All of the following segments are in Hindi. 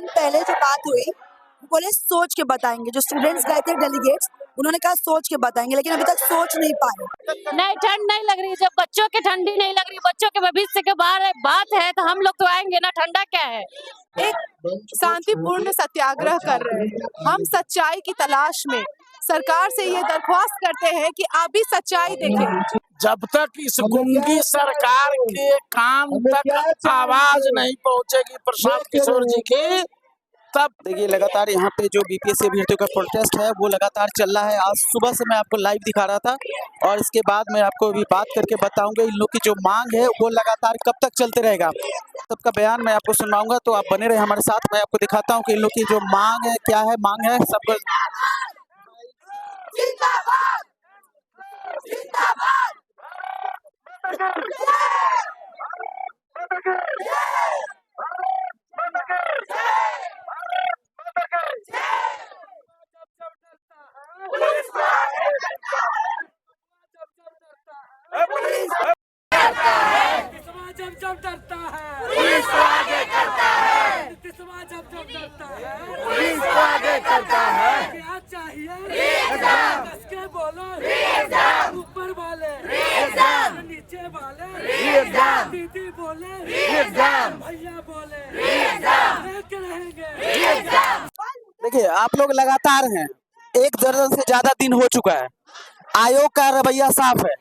दिन पहले जो बात हुई वो बोले सोच के बताएंगे। जो स्टूडेंट्स गए थे डेलीगेट्स, उन्होंने कहा सोच के बताएंगे, लेकिन अभी तक सोच नहीं पाए। नहीं, ठंड नहीं लग रही। जब बच्चों के ठंडी नहीं लग रही, बच्चों के भविष्य के बारे बात है, तो हम लोग तो आएंगे ना। ठंडा क्या है। एक शांतिपूर्ण सत्याग्रह कर रहे हैं। हम सच्चाई की तलाश में सरकार से ये दरख्वास्त करते हैं कि आप भी सच्चाई देखें। जब तक इस गुंगी सरकार के काम तक आवाज नहीं पहुंचेगी प्रशांत किशोर जी की, तब देखिए लगातार यहाँ पे जो बीपीएससी अभ्यर्थियों का प्रोटेस्ट है वो लगातार चल रहा है। आज सुबह से मैं आपको लाइव दिखा रहा था और इसके बाद मैं आपको अभी बात करके बताऊंगा इन लोग की जो मांग है वो लगातार कब तक चलते रहेगा। सबका बयान मैं आपको सुनाऊंगा, तो आप बने रहे हमारे साथ। मैं आपको दिखाता हूँ कि इन लोग की जो मांग है क्या है, मांग है सबको। जब डरता है पुलिस को आगे करता है। जब डरता है पुलिस को आगे करता है। क्या चाहिए? कस के बोलो, ऊपर वाले, नीचे वाले, दीदी बोले, भैया बोले, लेके रहेंगे। देखिए आप लोग लगातार हैं, 1 दर्जन से ज्यादा दिन हो चुका है। आयोग का रवैया साफ है।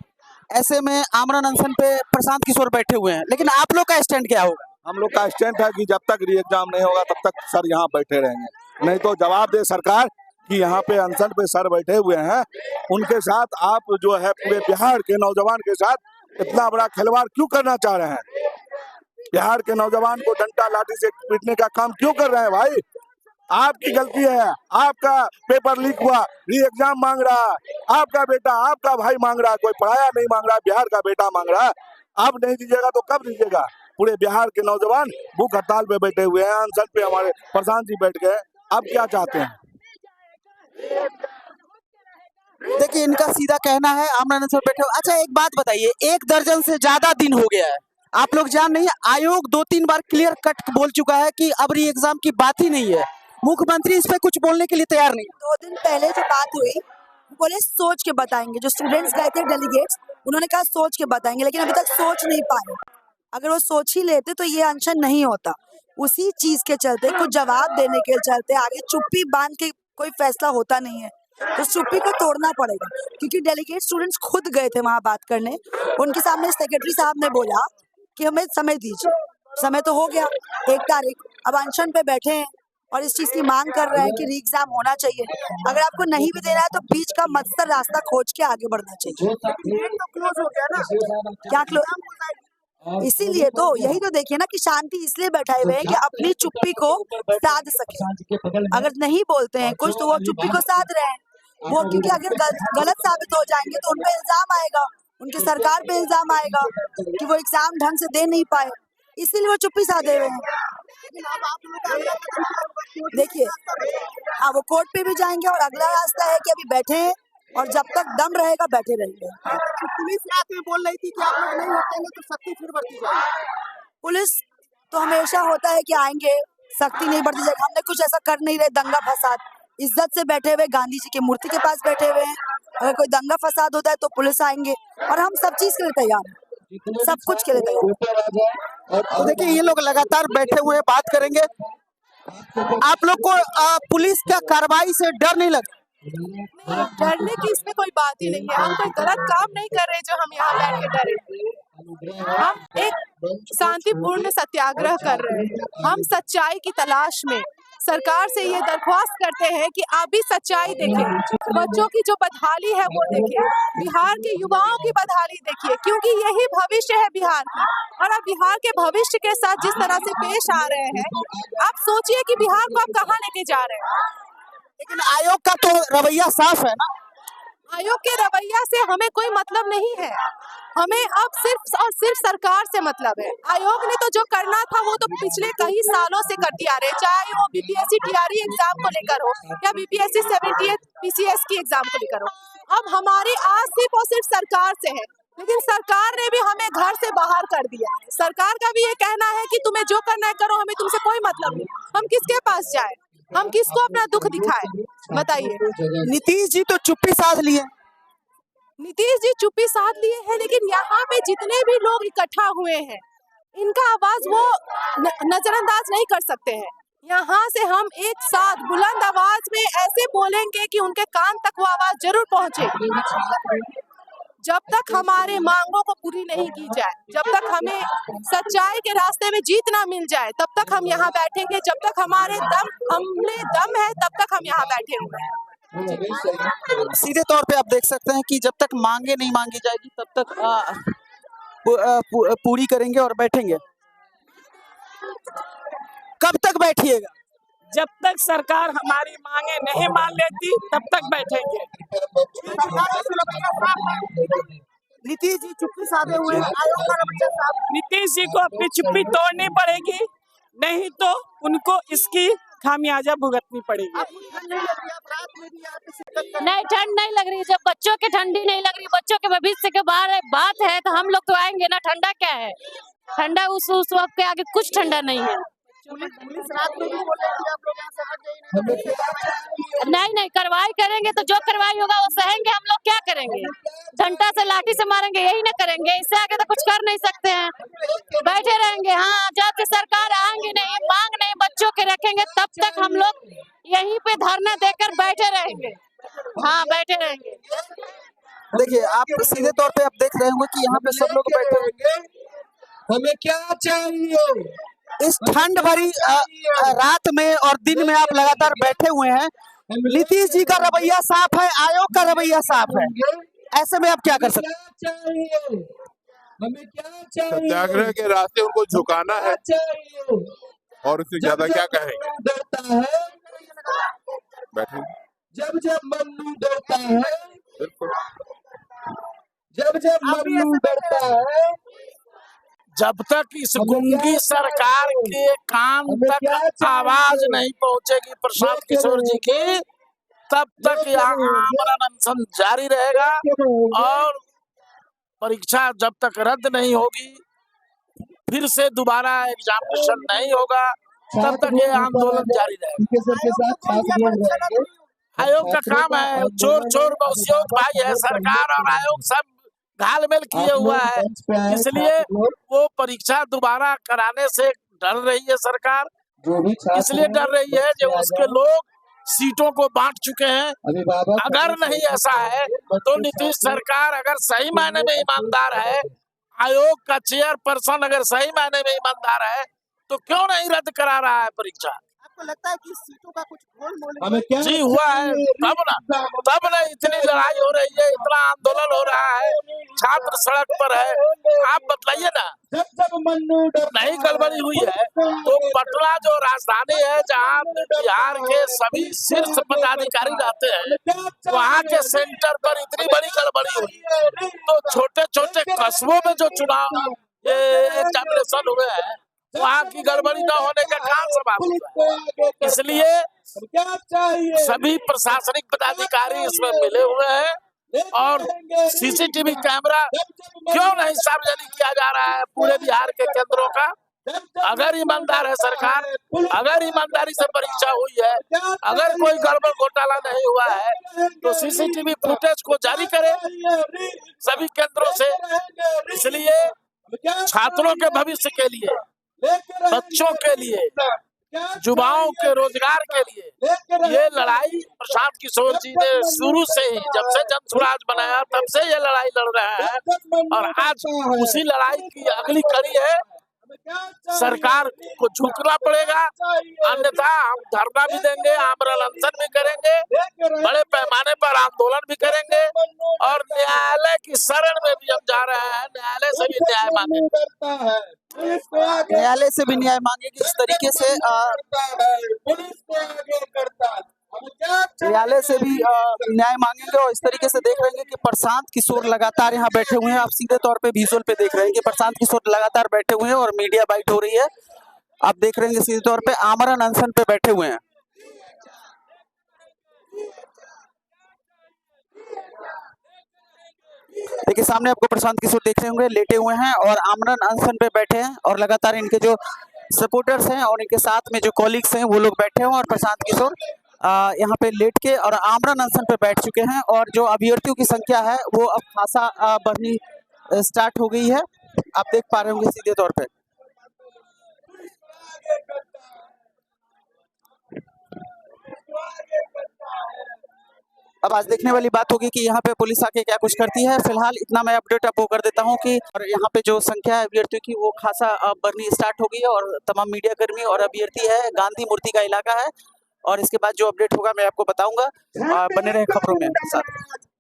ऐसे में आमरण अनशन पे प्रशांत किशोर बैठे हुए हैं, लेकिन आप लोग का स्टैंड क्या होगा? हम लोग का स्टैंड है कि जब तक री एग्जाम नहीं होगा तब तक सर यहाँ बैठे रहेंगे। नहीं तो जवाब दे सरकार कि यहाँ पे अनशन पे सर बैठे हुए हैं, उनके साथ आप जो है पूरे बिहार के नौजवान के साथ इतना बड़ा खिलवाड़ क्यों करना चाह रहे हैं? बिहार के नौजवान को डंडा लाठी से पीटने का काम क्यों कर रहे हैं भाई? आपकी गलती है। आपका पेपर लीक हुआ, री एग्जाम मांग रहा है, आपका बेटा, आपका भाई मांग रहा है, कोई पढ़ाया नहीं मांग रहा, बिहार का बेटा मांग रहा है। अब नहीं दीजिएगा तो कब दीजिएगा? पूरे बिहार के नौजवान भूख हड़ताल पे बैठे हुए हैं, अनशन पे हमारे प्रशांत जी बैठ गए। अब क्या चाहते हैं? देखिए इनका सीधा कहना है आमरण अनशन बैठे। अच्छा एक बात बताइए, 1 दर्जन से ज्यादा दिन हो गया है, आप लोग जान नहीं है, आयोग 2-3 बार क्लियर कट बोल चुका है कि अब री एग्जाम की बात ही नहीं है। मुख्यमंत्री इस पे कुछ बोलने के लिए तैयार नहीं। 2 दिन पहले जो बात हुई वो बोले सोच के बताएंगे। जो स्टूडेंट्स गए थे डेलीगेट्स, उन्होंने कहा सोच के बताएंगे, लेकिन अभी तक सोच नहीं पाए। अगर वो सोच ही लेते तो ये अनशन नहीं होता। उसी चीज के चलते, कुछ जवाब देने के चलते आगे चुप्पी बांध के कोई फैसला होता नहीं है, तो चुप्पी को तोड़ना पड़ेगा। क्योंकि डेलीगेट स्टूडेंट्स खुद गए थे वहां बात करने, उनके सामने सेक्रेटरी साहब ने बोला कि हमें समय दीजिए। समय तो हो गया 1 तारीख, अब अनशन पे बैठे हैं और इस चीज की मांग कर रहे हैं कि री एग्जाम होना चाहिए। अगर आपको नहीं भी देना है तो बीच का मत्सर रास्ता खोज के आगे बढ़ना चाहिए। तो क्लोज हो गया ना। क्या क्लोज? इसीलिए तो यही तो देखिए ना कि शांति इसलिए बैठाए हुए हैं कि अपनी चुप्पी को साध सके। अगर नहीं बोलते हैं कुछ तो वो चुप्पी को साध रहे हैं वो, क्योंकि अगर गलत साबित हो जाएंगे तो उन पे इल्जाम आएगा, उनके सरकार पे इल्जाम आएगा कि वो एग्जाम ढंग से दे नहीं पाए, इसीलिए वो चुप्पी साधे हुए हैं। देखिए हाँ, वो कोर्ट पे भी जाएंगे और अगला रास्ता है कि अभी बैठे हैं और जब तक दम रहेगा बैठे रहेंगे। पुलिस रात में बोल रही थी कि आप लोग नहीं हटेंगे तो सख्ती फिर बढ़ती जाएगी। पुलिस तो हमेशा होता है कि आएंगे, सख्ती नहीं बढ़ती जाएगी। हमने कुछ ऐसा कर नहीं रहे दंगा फसाद, इज्जत से बैठे हुए गांधी जी की मूर्ति के पास बैठे हुए हैं। अगर कोई दंगा फसाद होता है तो पुलिस आएंगे और हम सब चीज के लिए तैयार हैं, सब कुछ के लिए तैयार। तो देखिए ये लोग लगातार बैठे हुए बात करेंगे। आप लोग को पुलिस का कार्रवाई से डर नहीं लगता? डरने की इसमें कोई बात ही नहीं है। हम कोई गलत काम नहीं कर रहे जो हम यहाँ बैठ के डरे। हम एक शांतिपूर्ण सत्याग्रह कर रहे हैं। हम सच्चाई की तलाश में सरकार से ये दरख्वास्त करते हैं कि आप भी सच्चाई देखें। बच्चों की जो बदहाली है वो देखें, बिहार के युवाओं की बदहाली देखिए, क्योंकि यही भविष्य है बिहार का। और आप बिहार के भविष्य के साथ जिस तरह से पेश आ रहे हैं, आप सोचिए कि बिहार को आप कहाँ लेके जा रहे हैं। लेकिन आयोग का तो रवैया साफ है ना। आयोग के रवैया से हमें कोई मतलब नहीं है, हमें अब सिर्फ और सिर्फ सरकार से मतलब है। आयोग ने तो जो करना था वो तो पिछले कई सालों से करती आ रहे हैं, चाहे वो बीपीएससी टीआरई एग्जाम को लेकर हो या बीपीएससी 70th पीसीएस की एग्जाम को लेकर हो। अब हमारी आस सिर्फ और सिर्फ सरकार से है लेकिन सरकार ने भी हमें घर से बाहर कर दिया है। सरकार का भी ये कहना है कि तुम्हें जो करना है करो, हमें तुमसे कोई मतलब नहीं। हम किसके पास जाए, हम किसको अपना दुख दिखाए, बताइए। नीतीश जी तो चुप्पी साध लिए। नीतीश जी चुप्पी साध लिए हैं, लेकिन यहाँ पे जितने भी लोग इकट्ठा हुए हैं, इनका आवाज वो नजरअंदाज नहीं कर सकते हैं। यहाँ से हम एक साथ बुलंद आवाज में ऐसे बोलेंगे कि उनके कान तक वो आवाज जरूर पहुंचेगी। जब तक हमारे मांगों को पूरी नहीं की जाए, जब तक हमें सच्चाई के रास्ते में जीत ना मिल जाए, तब तक हम यहाँ बैठेंगे। जब तक हमने दम है, तब तक हम यहाँ बैठे हुए हैं। सीधे तौर पे आप देख सकते हैं कि जब तक मांगे नहीं मांगी जाएगी तब तक पूरी करेंगे और बैठेंगे। कब तक बैठिएगा? जब तक सरकार हमारी मांगे नहीं मान लेती तब तक बैठेंगे। नीतीश जी चुप्पी साधे हुए हैं, आयोग का रवैया साफ। नीतीश जी को अपनी चुप्पी तोड़नी पड़ेगी, नहीं तो उनको इसकी खामियाजा भुगतनी पड़ेगी। नहीं, ठंड नहीं लग रही। जब बच्चों की ठंडी नहीं लग रही, बच्चों के भविष्य के बारे बात है, तो हम लोग तो आएंगे ना। ठंडा क्या है, ठंडा उस वक्त के आगे कुछ ठंडा नहीं है। नहीं, कार्रवाई करेंगे तो जो कार्रवाई होगा वो सहेंगे। हम लोग क्या करेंगे, डंडा से लाठी से मारेंगे, यही ना करेंगे। इससे आगे तो कुछ कर नहीं सकते हैं, बैठे रहेंगे। हाँ, जब तक सरकार आएंगे नहीं, मांग नहीं बच्चों के रखेंगे, तब तक हम लोग यहीं पे धरना देकर बैठे रहेंगे। हाँ, बैठे रहेंगे। देखिए, आप सीधे तौर पे आप देख रहे होंगे कि यहाँ पे सब लोग बैठे होंगे। हमें क्या चाहिए इस ठंड भरी रात में और दिन में आप लगातार बैठे हुए हैं। नीतीश जी का रवैया साफ है, आयोग का रवैया साफ है, ऐसे में आप क्या कर सकते हैं? हमें क्या चाहिए? सत्याग्रह के रास्ते उनको झुकाना है और उससे ज्यादा क्या कहेंगे। डरता है, बैठे जब मन्नू डरता है, बिल्कुल। जब मन्नू डरता है, जब तक इस गुंगी सरकार के कान तक आवाज नहीं पहुंचेगी प्रशांत किशोर जी की, तब तक यहाँ आमरण अनशन जारी रहेगा। और परीक्षा जब तक रद्द नहीं होगी, फिर से दोबारा एग्जामिनेशन नहीं होगा, तब तक ये आंदोलन जारी रहेगा। आयोग का काम है, चोर चोर मौसियों भाई है सरकार और आयोग सब घालमेल किए हुआ है। इसलिए वो परीक्षा दोबारा कराने से डर रही है सरकार। इसलिए डर रही है जो उसके लोग सीटों को बांट चुके हैं। अगर नहीं ऐसा है तो नीतीश सरकार अगर सही मायने में ईमानदार है, आयोग का चेयरपर्सन अगर सही मायने में ईमानदार है, तो क्यों नहीं रद्द करा रहा है परीक्षा? आपको लगता है कि सीटों का कुछ हमें क्या जी हुआ है, तब ना इतनी लड़ाई हो रही है, इतना आंदोलन हो रहा है, छात्र सड़क पर है। आप बताइए ना, जब मन्नू नहीं गड़बड़ी हुई है तो पटना जो राजधानी है, जहाँ बिहार के सभी शीर्ष पदाधिकारी रहते हैं, वहाँ के सेंटर पर इतनी बड़ी गड़बड़ी हुई, तो छोटे छोटे कस्बों में जो चुनाव ये एग्जामिनेशन हुए हैं, वहाँ की गड़बड़ी न होने का कहाँ सवाल है। इसलिए सभी प्रशासनिक पदाधिकारी इसमें मिले हुए हैं और सीसीटीवी कैमरा क्यों नहीं सार्वजनिक किया जा रहा है पूरे बिहार के केंद्रों का। अगर ईमानदार है सरकार, अगर ईमानदारी से परीक्षा हुई है, अगर कोई गड़बड़ घोटाला नहीं हुआ है, तो सीसीटीवी फुटेज को जारी करे सभी केंद्रों से। इसलिए छात्रों के भविष्य के लिए, बच्चों के लिए, युवाओं के रोजगार के लिए ये लड़ाई प्रशांत किशोर जी ने शुरू से ही, जब से जन स्वराज बनाया तब से ये लड़ाई लड़ रहे हैं। और आज उसी लड़ाई की अगली कड़ी है, सरकार को झुकना पड़ेगा, अन्यथा हम धरना भी देंगे, आमरण अनशन भी करेंगे, बड़े पैमाने पर आंदोलन भी करेंगे और न्यायालय की शरण में भी हम जा रहे हैं। न्यायालय से भी न्याय मांगेंगे, न्यायालय से भी न्याय मांगेगी। इस तरीके से न्यायालय से भी न्याय मांगेंगे और इस तरीके से देख रहे हैं कि प्रशांत किशोर लगातार यहाँ बैठे हुए हैं। आप सीधे तौर पे विजुअल पे देख रहे हैं कि प्रशांत किशोर लगातार बैठे हुए हैं और मीडिया बाइट हो रही है। आप देख रहे हैं सीधे तौर पे आमरण अनशन पे बैठे हुए हैं। देखिए सामने आपको प्रशांत किशोर देख रहे होंगे, लेटे हुए हैं और आमरण अनशन पे बैठे हैं और लगातार इनके जो सपोर्टर्स हैं और इनके साथ में जो कॉलीग्स हैं वो लोग बैठे हैं और प्रशांत किशोर यहाँ पे लेट के और आमरण अनशन पे बैठ चुके हैं और जो अभ्यर्थियों की संख्या है वो अब खासा बढ़नी स्टार्ट हो गई है। आप देख पा रहे होंगे सीधे तौर पे। अब आज देखने वाली बात होगी कि यहाँ पे पुलिस आके क्या कुछ करती है। फिलहाल इतना मैं अपडेट आपको कर देता हूँ कि और यहाँ पे जो संख्या है अभ्यर्थियों की वो खासा बढ़नी स्टार्ट हो गई है और तमाम मीडिया कर्मी और अभ्यर्थी है। गांधी मूर्ति का इलाका है और इसके बाद जो अपडेट होगा मैं आपको बताऊंगा। बने रहे खबरों में साथ।